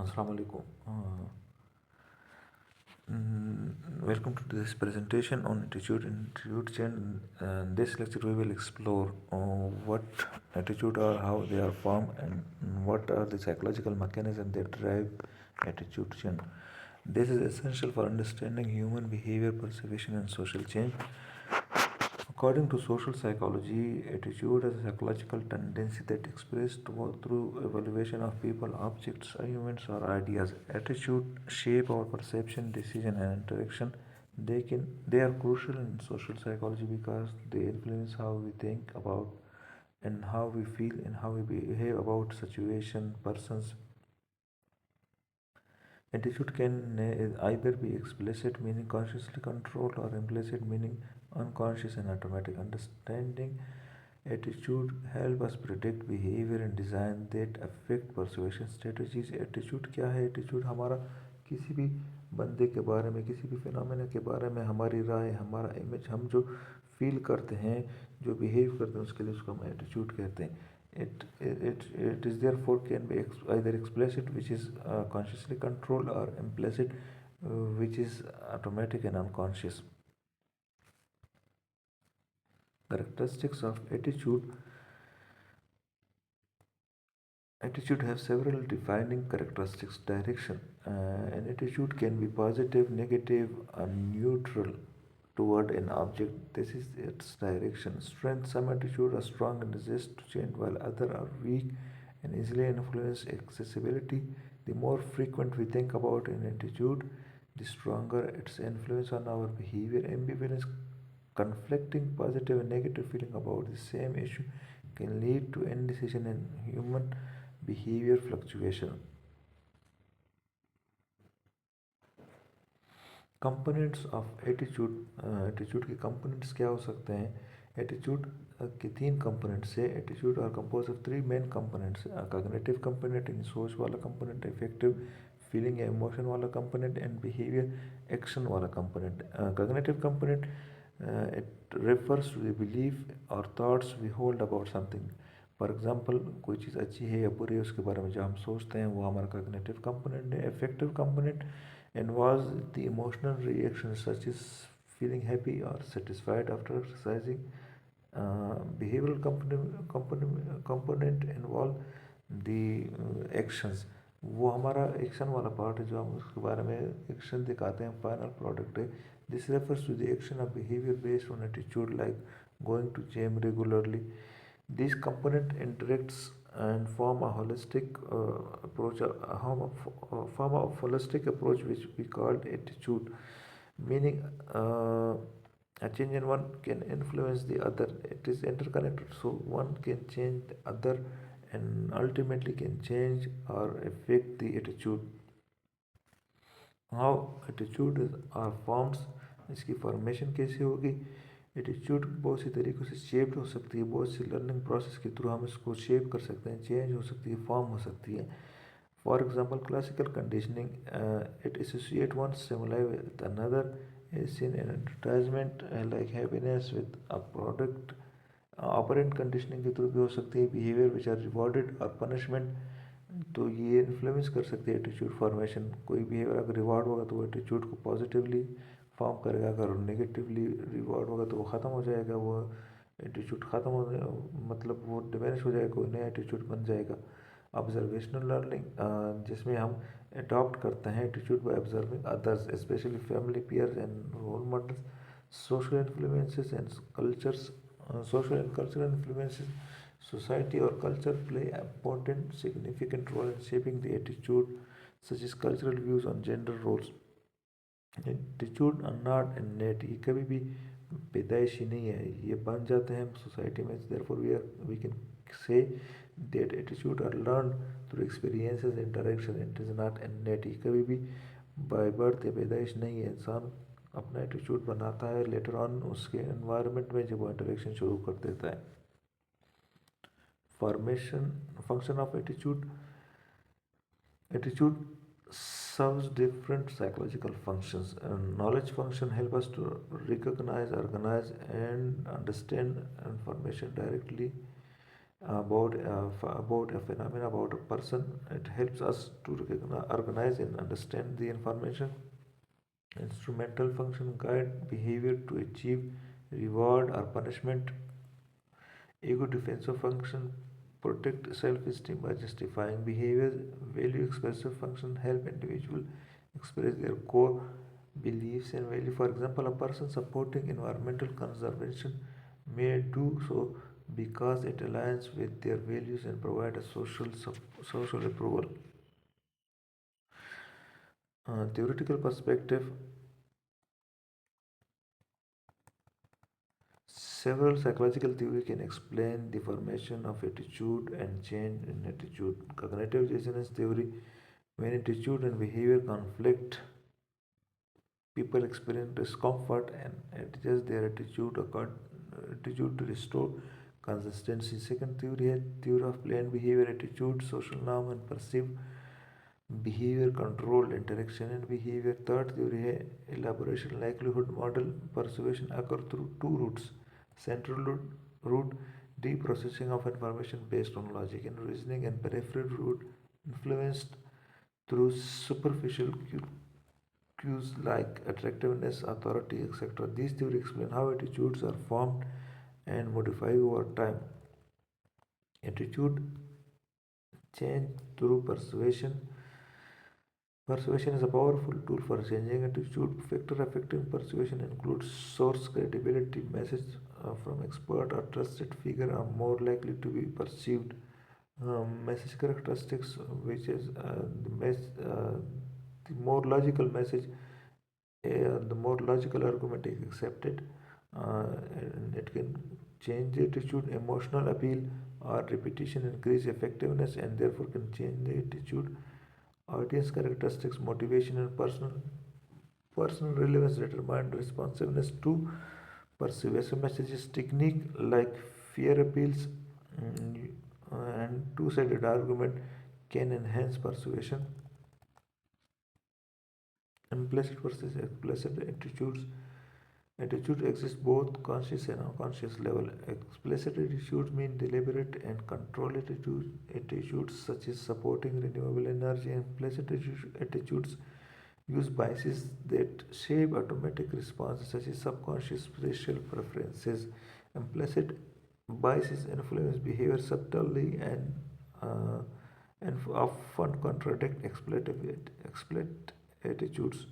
Assalamu alaikum. Welcome to this presentation on attitude and attitude change. In this lecture, we will explore what attitude are, how they are formed, and what are the psychological mechanisms that drive attitude change. This is essential for understanding human behavior, perception, and social change. According to social psychology, attitude is a psychological tendency that expressed through evaluation of people, objects, events, or ideas. Attitude shape our perception, decision, and interaction. They are crucial in social psychology because they influence how we think about and how we feel and how we behave about situation, persons. Attitude can either be explicit, meaning consciously controlled, or implicit, meaning unconscious and automatic. Understanding attitude help us predict behavior and design that affect persuasion strategies. Attitude क्या है? Attitude हमारा किसी भी बंदे के बारे में, किसी भी फिनोमेना के बारे में हमारी राय, हमारा इमेज, हम जो फील करते हैं, जो बिहेव करते हैं, उसके लिए उसको हम एटीट्यूड कहते हैं. It is therefore can be either explicit, which is consciously controlled, or implicit, which is automatic and unconscious. Characteristics of attitude have several defining characteristics. Direction. An attitude can be positive, negative, or neutral toward an object. This is its direction. Strength. Some attitudes are strong and resist to change, while others are weak and easily influence. Accessibility. The more frequent we think about an attitude, the stronger its influence on our behavior. Ambivalence. Conflicting positive and negative feeling about the same issue can lead to indecision and human behavior fluctuation. Components of attitude. Attitude के components क्या हो सकते हैं? Attitude के तीन components है. Attitude are composed of three main components. Cognitive component, इन सोच वाला कंपोनेंट, इफेक्टिव फीलिंग या इमोशन वाला कंपोनेंट, एंड बिहेवियर एक्शन वाला component. Cognitive component it refers to the belief or thoughts we hold about something. For example, कोई चीज़ अच्छी है या बुरी है, उसके बारे में जो हम सोचते हैं वो हमारा कॉग्निटिव कंपोनेंट है. Effective component involves the emotional reactions such as feeling happy or satisfied after exercising. Behavioral component involve the actions. वो हमारा एक्शन वाला पार्ट है, जो हम उसके बारे में एक्शन दिखाते हैं, फाइनल प्रोडक्ट है. This refers to the action of behaviour based on attitude like going to gym regularly. These component interacts and form a holistic approach, form of holistic approach which we call attitude. Meaning, a change in one can influence the other. It is interconnected, so one can change the other, and ultimately can change or affect the attitude. How attitude are forms. इसकी formation कैसे होगी? Attitude बहुत सी तरीक़ों से shaped हो सकती है. बहुत सी लर्निंग प्रोसेस के थ्रू हम इसको शेप कर सकते हैं. चेंज हो सकती है, फॉर्म हो सकती है. For example, classical conditioning. It associate one stimuli with another, is seen in advertisement like happiness with a product. Operant conditioning के थ्रू भी हो सकती है. बिहेवियर विच आर रिवॉर्डेड और पनिशमेंट. तो ये इन्फ्लुएंस कर सकती है एटीट्यूड फॉर्मेशन. कोई बिहेवियर अगर रिवॉर्ड होगा तो वो एटीट्यूड को पॉजिटिवली फॉर्म करेगा. अगर नेगेटिवली रिवॉर्ड होगा तो वो ख़त्म हो जाएगा. वो एटीट्यूड ख़त्म हो, मतलब वो डिमिनिश हो जाएगा, कोई नया एटीट्यूड बन जाएगा. ऑब्जर्वेशनल लर्निंग, जिसमें हम अडॉप्ट करते हैं attitude by observing others, specially family, peers and role models. Social influences and cultures. Social and cultural influences, society or culture play an important significant role in shaping the attitude, such as cultural views on gender roles. Attitude are not innate. ये कभी भी पैदाइशी नहीं है, ये बन जाते हैं सोसाइटी में. therefore we can say that attitude are learned through experiences and interaction. It is not innate. ये कभी भी बाय बर्थ या पैदाइश नहीं है. इंसान अपना एटीट्यूड बनाता है लेटर ऑन उसके एनवायरनमेंट में, जब वो इंटरेक्शन शुरू कर देता है. Formation function of attitude. Attitude serves different psychological functions. And knowledge function help us to recognize, organize, and understand information directly. about a phenomenon, about a person. It helps us to recognize, organize and understand the information. Instrumental function guide behavior to achieve reward or punishment. Ego defensive function protect self-esteem by justifying behavior. Value expressive function help individual express their core beliefs and value. For example, a person supporting environmental conservation may do so because it aligns with their values and provide a social approval. Theoretical perspective. Several psychological theories can explain the formation of attitude and change in attitude. Cognitive dissonance theory: when attitude and behavior conflict, people experience discomfort and adjust their attitude to restore consistency. Second theory is theory of planned behavior, attitude, social norm, and perceived behavior controlled interaction and behavior. Third theory है elaboration likelihood model. Persuasion occur through two routes: central route, deep processing of information based on logic and reasoning, and peripheral route, influenced through superficial cues like attractiveness, authority, etc. These theories explain how attitudes are formed and modified over time. Attitude change through persuasion. Persuasion is a powerful tool for changing attitude. Factor affecting persuasion includes source, credibility, message from expert or trusted figure are more likely to be perceived. Message characteristics, which is the more logical message, the more logical argument is accepted, and it can change the attitude. Emotional appeal or repetition increase effectiveness and therefore can change the attitude. Audience characteristics, motivation, and personal relevance determine responsiveness to persuasive messages. Technique like fear appeals mm, and two-sided argument can enhance persuasion. Implicit versus explicit attitudes. Attitude exists both conscious and unconscious level. Explicit attitudes mean deliberate and controlled attitudes such as supporting renewable energy. Implicit attitudes use biases that shape automatic responses such as subconscious racial preferences. Implicit biases influence behavior subtly uh, and often contradict explicit attitudes.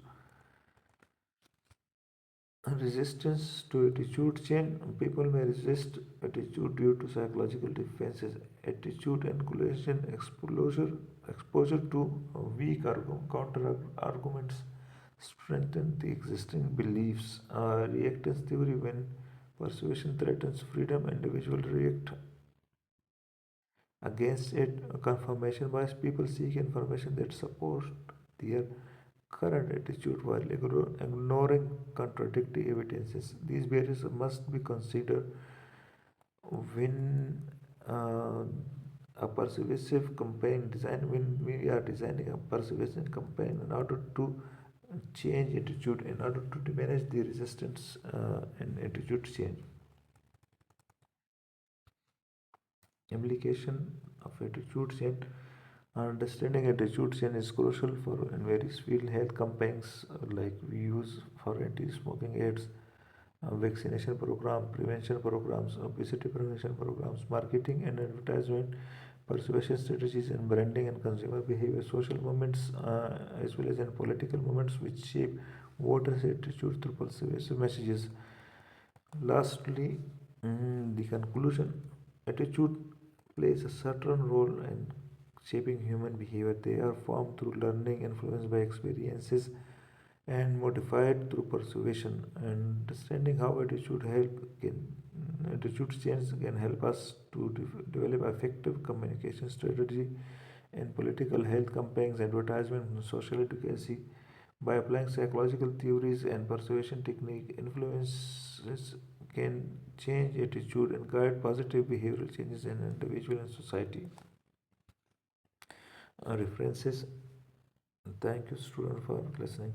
Resistance to attitude change. People may resist attitude due to psychological defenses. Attitude inclusion exposure to weak counter arguments strengthen the existing beliefs. Reactance theory: when persuasion threatens freedom, individuals react against it. Confirmation bias: people seek information that supports their current attitude while ignoring contradictory evidences. These barriers must be considered when uh, a persuasive campaign design when we are designing a persuasive campaign in order to change attitude, in order to manage the resistance and attitude change. Implication of attitude change. Understanding attitude change is crucial for in various field health campaigns like we use for anti-smoking aids, vaccination program, prevention programs, obesity prevention programs, marketing and advertisement, persuasion strategies, and branding and consumer behavior, social movements, as well as in political movements which shape voters' attitude through persuasive messages. Lastly, the conclusion: attitude plays a certain role in shaping human behavior. They are formed through learning, influenced by experiences, and modified through persuasion. Understanding how attitude change can help us to develop effective communication strategy in political health campaigns, advertisement, and social advocacy. By applying psychological theories and persuasion technique, influences can change attitude and guide positive behavioral changes in individual and society. References. Thank you, student, for listening.